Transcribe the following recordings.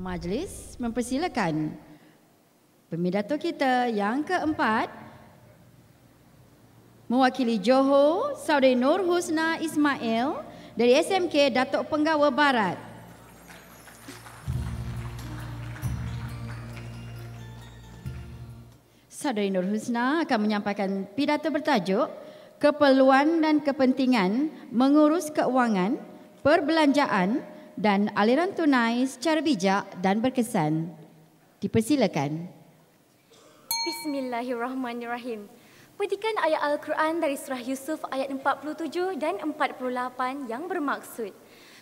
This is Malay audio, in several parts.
Majlis mempersilakan pemidato kita yang keempat mewakili Johor, Saudari Nur Husna Ismail dari SMK Datuk Penggawa Barat. Saudari Nur Husna akan menyampaikan pidato bertajuk Keperluan dan Kepentingan Mengurus Keuangan, Perbelanjaan dan aliran tunai secara bijak dan berkesan. Dipersilakan. Bismillahirrahmanirrahim. Petikan ayat Al-Quran dari surah Yusuf ayat 47 dan 48 yang bermaksud,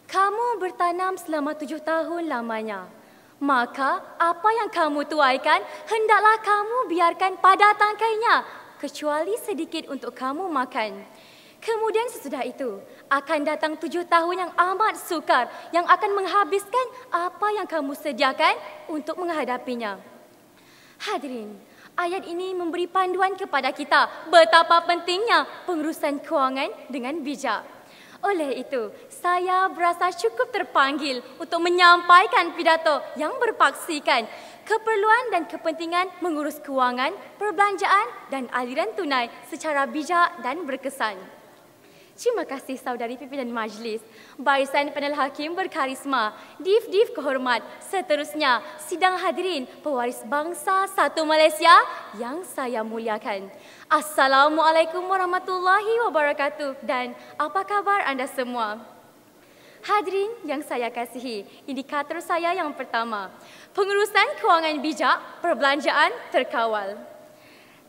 kamu bertanam selama 7 tahun lamanya. Maka apa yang kamu tuaikan, hendaklah kamu biarkan pada tangkainya, kecuali sedikit untuk kamu makan. Kemudian sesudah itu, akan datang 7 tahun yang amat sukar yang akan menghabiskan apa yang kamu sediakan untuk menghadapinya. Hadirin, ayat ini memberi panduan kepada kita betapa pentingnya pengurusan kewangan dengan bijak. Oleh itu, saya berasa cukup terpanggil untuk menyampaikan pidato yang berpaksikan keperluan dan kepentingan mengurus kewangan, perbelanjaan dan aliran tunai secara bijak dan berkesan. Terima kasih saudari pimpinan majlis, barisan panel hakim berkarisma, div-div kehormat, seterusnya sidang hadirin pewaris bangsa satu Malaysia yang saya muliakan. Assalamualaikum warahmatullahi wabarakatuh dan apa kabar anda semua? Hadirin yang saya kasihi, indikator saya yang pertama, pengurusan kewangan bijak, perbelanjaan terkawal.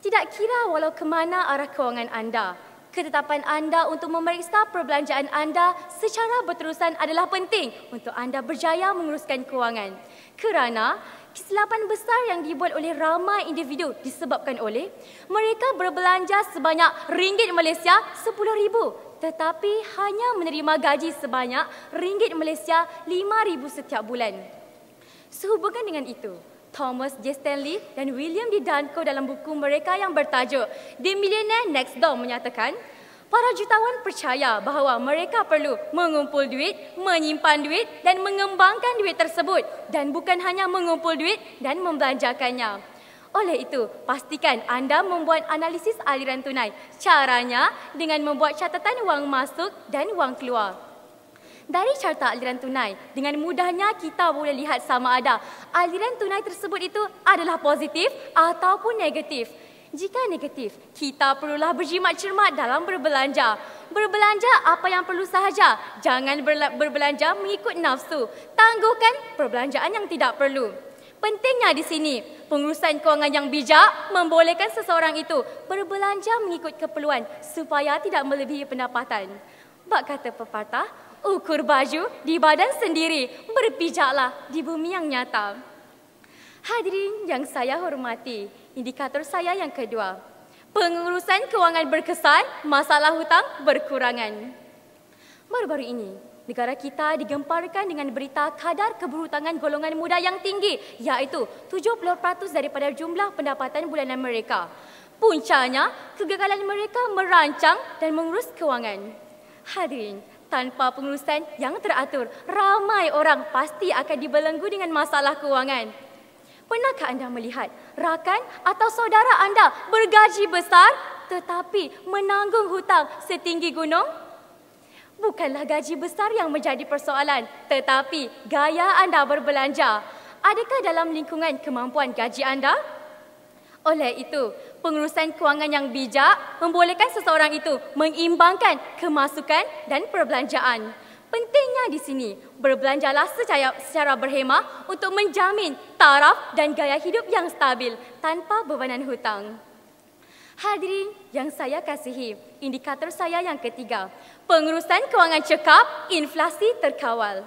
Tidak kira walau ke mana arah kewangan anda, ketetapan anda untuk memeriksa perbelanjaan anda secara berterusan adalah penting untuk anda berjaya menguruskan kewangan. Kerana kesilapan besar yang dibuat oleh ramai individu disebabkan oleh mereka berbelanja sebanyak ringgit Malaysia 10,000 tetapi hanya menerima gaji sebanyak ringgit Malaysia 5,000 setiap bulan. Sehubungan dengan itu, Thomas J. Stanley dan William D. Danko dalam buku mereka yang bertajuk The Millionaire Next Door menyatakan, para jutawan percaya bahawa mereka perlu mengumpul duit, menyimpan duit dan mengembangkan duit tersebut dan bukan hanya mengumpul duit dan membelanjakannya. Oleh itu, pastikan anda membuat analisis aliran tunai. Caranya dengan membuat catatan wang masuk dan wang keluar. Dari carta aliran tunai, dengan mudahnya kita boleh lihat sama ada aliran tunai tersebut itu adalah positif ataupun negatif. Jika negatif, kita perlulah berjimat cermat dalam berbelanja. Berbelanja apa yang perlu sahaja. Jangan berbelanja mengikut nafsu. Tangguhkan perbelanjaan yang tidak perlu. Pentingnya di sini, pengurusan kewangan yang bijak membolehkan seseorang itu berbelanja mengikut keperluan supaya tidak melebihi pendapatan. Bak kata pepatah, ukur baju di badan sendiri, berpijaklah di bumi yang nyata. Hadirin yang saya hormati, indikator saya yang kedua, pengurusan kewangan berkesan, masalah hutang berkurangan. Baru-baru ini, negara kita digemparkan dengan berita kadar keberhutangan golongan muda yang tinggi, iaitu 70% daripada jumlah pendapatan bulanan mereka. Puncanya, kegagalan mereka merancang dan mengurus kewangan. Hadirin, tanpa pengurusan yang teratur, ramai orang pasti akan dibelenggu dengan masalah kewangan. Pernahkah anda melihat rakan atau saudara anda bergaji besar tetapi menanggung hutang setinggi gunung? Bukanlah gaji besar yang menjadi persoalan, tetapi gaya anda berbelanja. Adakah dalam lingkungan kemampuan gaji anda? Oleh itu, pengurusan kewangan yang bijak membolehkan seseorang itu mengimbangkan kemasukan dan perbelanjaan. Pentingnya di sini, berbelanjalah secara berhemah untuk menjamin taraf dan gaya hidup yang stabil tanpa bebanan hutang. Hadirin yang saya kasihi, indikator saya yang ketiga, pengurusan kewangan cekap, inflasi terkawal.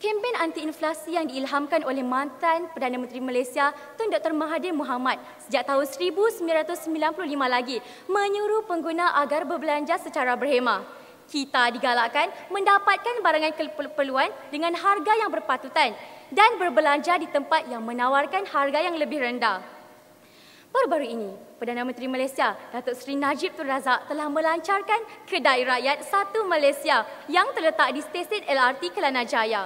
Kempen anti-inflasi yang diilhamkan oleh mantan Perdana Menteri Malaysia Tun Dr. Mahathir Mohamad sejak tahun 1995 lagi menyuruh pengguna agar berbelanja secara berhemah. Kita digalakkan mendapatkan barangan keperluan dengan harga yang berpatutan dan berbelanja di tempat yang menawarkan harga yang lebih rendah. Baru-baru ini, Perdana Menteri Malaysia Datuk Seri Najib Tun Razak telah melancarkan kedai rakyat Satu Malaysia yang terletak di stesen LRT Kelana Jaya.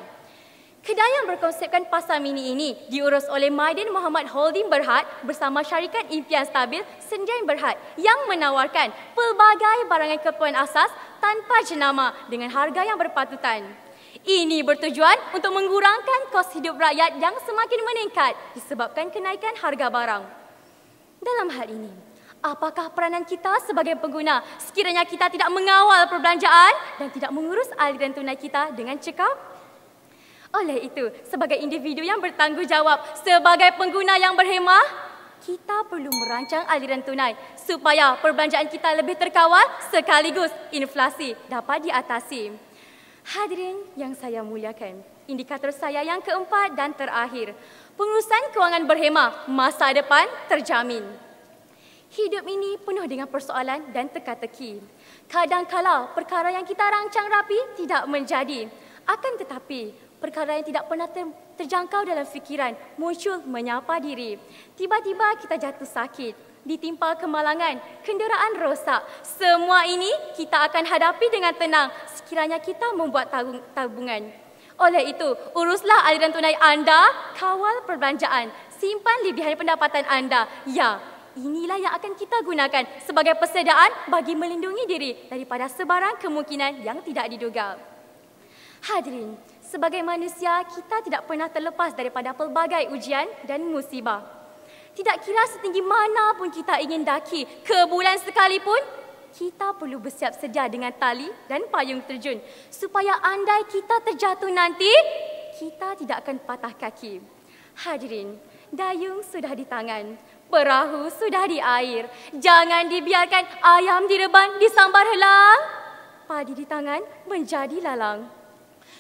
Kedai yang berkonsepkan pasar mini ini diurus oleh Maidin Muhammad Holding Berhad bersama syarikat impian stabil Sendian Berhad yang menawarkan pelbagai barangan keperluan asas tanpa jenama dengan harga yang berpatutan. Ini bertujuan untuk mengurangkan kos hidup rakyat yang semakin meningkat disebabkan kenaikan harga barang. Dalam hal ini, apakah peranan kita sebagai pengguna sekiranya kita tidak mengawal perbelanjaan dan tidak mengurus aliran tunai kita dengan cekap? Oleh itu, sebagai individu yang bertanggungjawab, sebagai pengguna yang berhemah, kita perlu merancang aliran tunai supaya perbelanjaan kita lebih terkawal sekaligus inflasi dapat diatasi. Hadirin yang saya muliakan, indikator saya yang keempat dan terakhir, pengurusan kewangan berhemah, masa depan terjamin. Hidup ini penuh dengan persoalan dan teka-teki. Kadang-kala perkara yang kita rancang rapi tidak menjadi. Akan tetapi, perkara yang tidak pernah terjangkau dalam fikiran muncul menyapa diri. Tiba-tiba kita jatuh sakit, ditimpa kemalangan, kenderaan rosak. Semua ini kita akan hadapi dengan tenang sekiranya kita membuat tabungan. Oleh itu, uruslah aliran tunai anda, kawal perbelanjaan, simpan lebihan pendapatan anda. Ya, inilah yang akan kita gunakan sebagai persediaan bagi melindungi diri daripada sebarang kemungkinan yang tidak diduga. Hadirin, sebagai manusia, kita tidak pernah terlepas daripada pelbagai ujian dan musibah. Tidak kira setinggi mana pun kita ingin daki ke bulan sekalipun, kita perlu bersiap sedia dengan tali dan payung terjun supaya andai kita terjatuh nanti, kita tidak akan patah kaki. Hadirin, dayung sudah di tangan, perahu sudah di air. Jangan dibiarkan ayam direban disambar helang, padi di tangan menjadi lalang.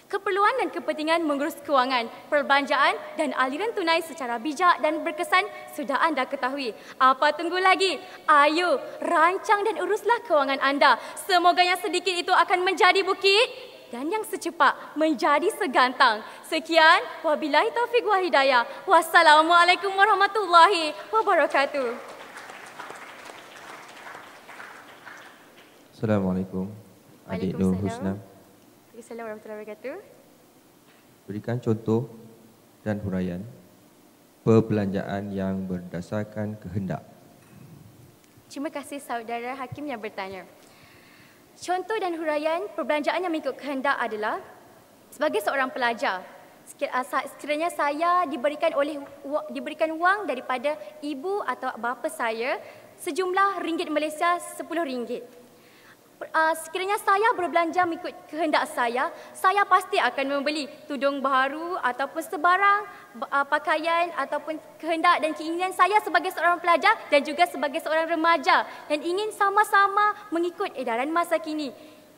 Keperluan dan kepentingan mengurus kewangan, perbelanjaan dan aliran tunai secara bijak dan berkesan sudah anda ketahui. Apa tunggu lagi? Ayo, rancang dan uruslah kewangan anda. Semoga yang sedikit itu akan menjadi bukit dan yang secepat menjadi segantang. Sekian, wabillahi taufiq wal hidayah. Wassalamualaikum warahmatullahi wabarakatuh. Assalamualaikum, Adik Nur Husna. Assalamualaikum warahmatullahi wabarakatuh. Berikan contoh dan huraian perbelanjaan yang berdasarkan kehendak. Terima kasih saudara hakim yang bertanya. Contoh dan huraian perbelanjaan yang mengikut kehendak adalah sebagai seorang pelajar. Sekiranya saya diberikan wang daripada ibu atau bapa saya sejumlah ringgit Malaysia RM10. Sekiranya saya berbelanja mengikut kehendak saya pasti akan membeli tudung baru ataupun sebarang pakaian ataupun kehendak dan keinginan saya sebagai seorang pelajar dan juga sebagai seorang remaja dan ingin sama-sama mengikut edaran masa kini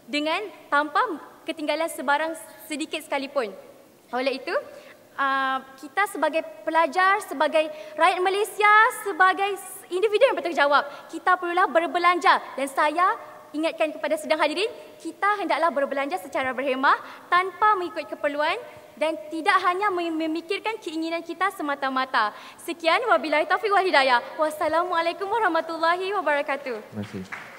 dengan tanpa ketinggalan sebarang sedikit sekalipun. Oleh itu, kita sebagai pelajar, sebagai rakyat Malaysia, sebagai individu yang bertanggungjawab, kita perlulah berbelanja dan saya ingatkan kepada sedang hadirin, kita hendaklah berbelanja secara berhemah tanpa mengikut keperluan dan tidak hanya memikirkan keinginan kita semata-mata. Sekian, wabillahi taufiq wal hidayah. Wassalamualaikum warahmatullahi wabarakatuh. Terima kasih.